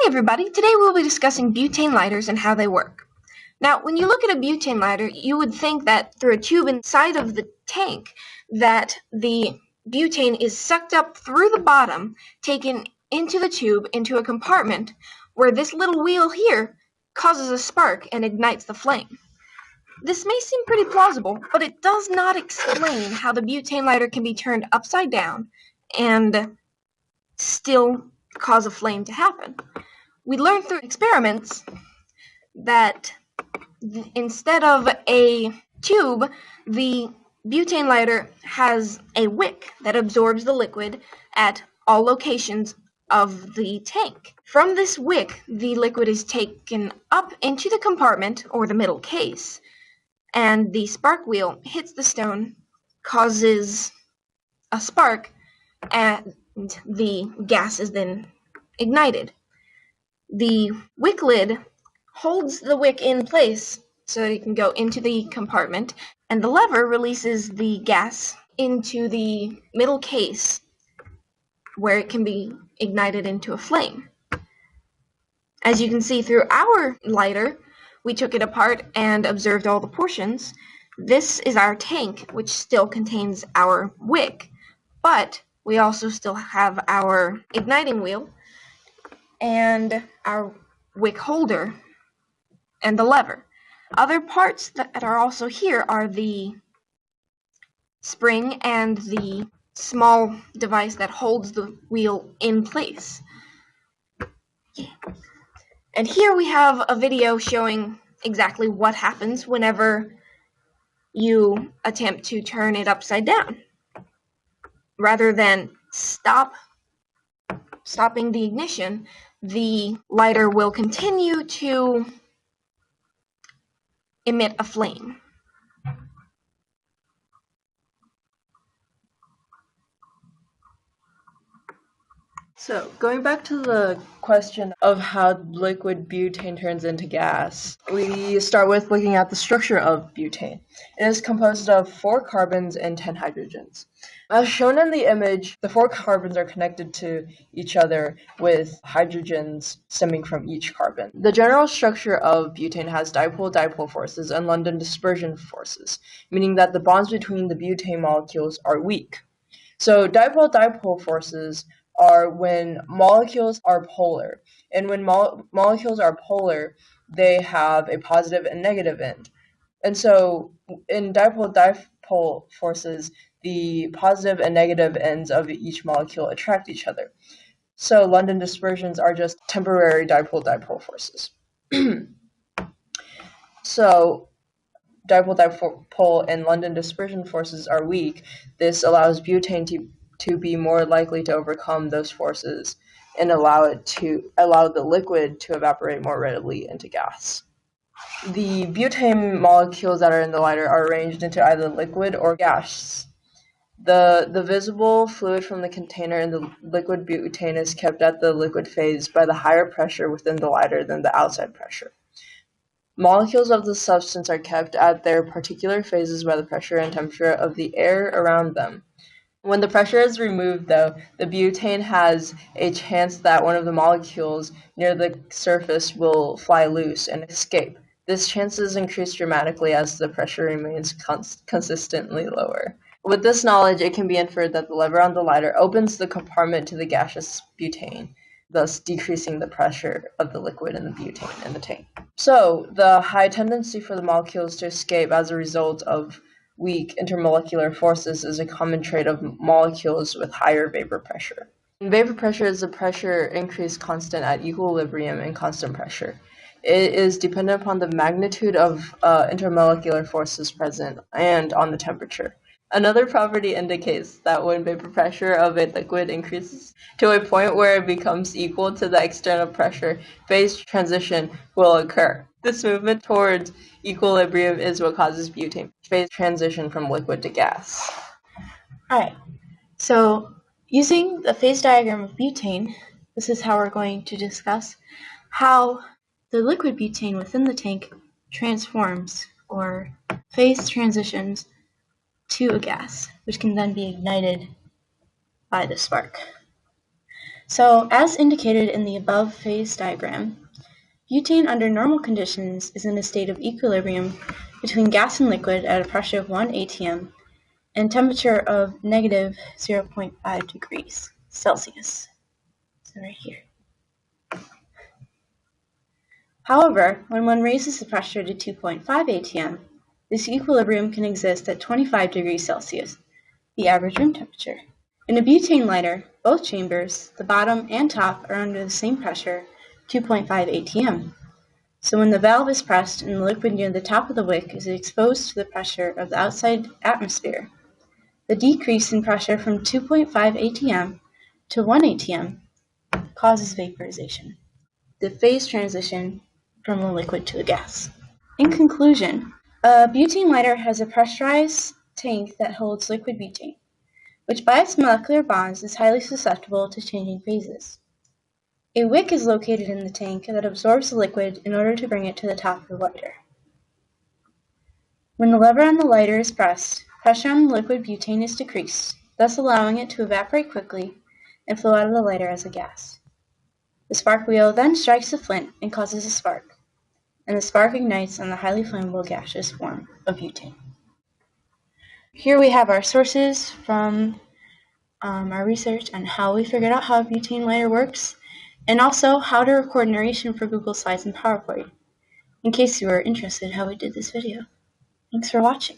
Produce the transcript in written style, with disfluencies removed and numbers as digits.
everybody, today we'll be discussing butane lighters and how they work. Now, when you look at a butane lighter, you would think that through a tube inside of the tank that the butane is sucked up through the bottom, taken into the tube, into a compartment, where this little wheel here causes a spark and ignites the flame. This may seem pretty plausible, but it does not explain how the butane lighter can be turned upside down and still cause a flame to happen. We learned through experiments that instead of a tube, the butane lighter has a wick that absorbs the liquid at all locations of the tank. From this wick, the liquid is taken up into the compartment, or the middle case, and the spark wheel hits the stone, causes a spark, and the gas is then ignited. The wick lid holds the wick in place so it can go into the compartment, and the lever releases the gas into the middle case where it can be ignited into a flame. As you can see through our lighter, we took it apart and observed all the portions. This is our tank, which still contains our wick, but we also still have our igniting wheel and our wick holder and the lever. Other parts that are also here are the spring and the small device that holds the wheel in place. And here we have a video showing exactly what happens whenever you attempt to turn it upside down. Rather than stopping the ignition, the lighter will continue to emit a flame. So, going back to the question of how liquid butane turns into gas, we start with looking at the structure of butane. It is composed of 4 carbons and 10 hydrogens. As shown in the image, the 4 carbons are connected to each other with hydrogens stemming from each carbon. The general structure of butane has dipole-dipole forces and London dispersion forces, meaning that the bonds between the butane molecules are weak. So dipole-dipole forces are when molecules are polar, and when molecules are polar, they have a positive and negative end. And so in dipole-dipole forces, the positive and negative ends of each molecule attract each other. So London dispersions are just temporary dipole-dipole forces. So dipole-dipole and London dispersion forces are weak. This allows butane to be more likely to overcome those forces and allow the liquid to evaporate more readily into gas. The butane molecules that are in the lighter are arranged into either liquid or gas. The visible fluid from the container in the liquid butane is kept at the liquid phase by the higher pressure within the lighter than the outside pressure. Molecules of the substance are kept at their particular phases by the pressure and temperature of the air around them. When the pressure is removed, though, the butane has a chance that one of the molecules near the surface will fly loose and escape. This chance is increased dramatically as the pressure remains consistently lower. With this knowledge, it can be inferred that the lever on the lighter opens the compartment to the gaseous butane, thus decreasing the pressure of the liquid in the butane in the tank. So, the high tendency for the molecules to escape as a result of weak intermolecular forces is a common trait of molecules with higher vapor pressure. And vapor pressure is a pressure increase constant at equilibrium and constant pressure. It is dependent upon the magnitude of intermolecular forces present and on the temperature. Another property indicates that when vapor pressure of a liquid increases to a point where it becomes equal to the external pressure, phase transition will occur. This movement towards equilibrium is what causes butane phase transition from liquid to gas. Alright, so using the phase diagram of butane, this is how we're going to discuss how the liquid butane within the tank transforms or phase transitions to a gas, which can then be ignited by the spark. So, as indicated in the above phase diagram, butane under normal conditions is in a state of equilibrium between gas and liquid at a pressure of 1 atm and temperature of negative 0.5 degrees Celsius. So right here. However, when one raises the pressure to 2.5 atm, this equilibrium can exist at 25 degrees Celsius, the average room temperature. In a butane lighter, both chambers, the bottom and top, are under the same pressure, 2.5 atm. So when the valve is pressed and the liquid near the top of the wick is exposed to the pressure of the outside atmosphere, the decrease in pressure from 2.5 atm to 1 atm causes vaporization, the phase transition from a liquid to a gas. In conclusion, a butane lighter has a pressurized tank that holds liquid butane, which by its molecular bonds is highly susceptible to changing phases. A wick is located in the tank that absorbs the liquid in order to bring it to the top of the lighter. When the lever on the lighter is pressed, pressure on the liquid butane is decreased, thus allowing it to evaporate quickly and flow out of the lighter as a gas. The spark wheel then strikes the flint and causes a spark, and the spark ignites on the highly flammable gaseous form of butane. Here we have our sources from our research on how we figured out how a butane lighter works, and also how to record narration for Google Slides and PowerPoint, in case you were interested in how we did this video. Thanks for watching.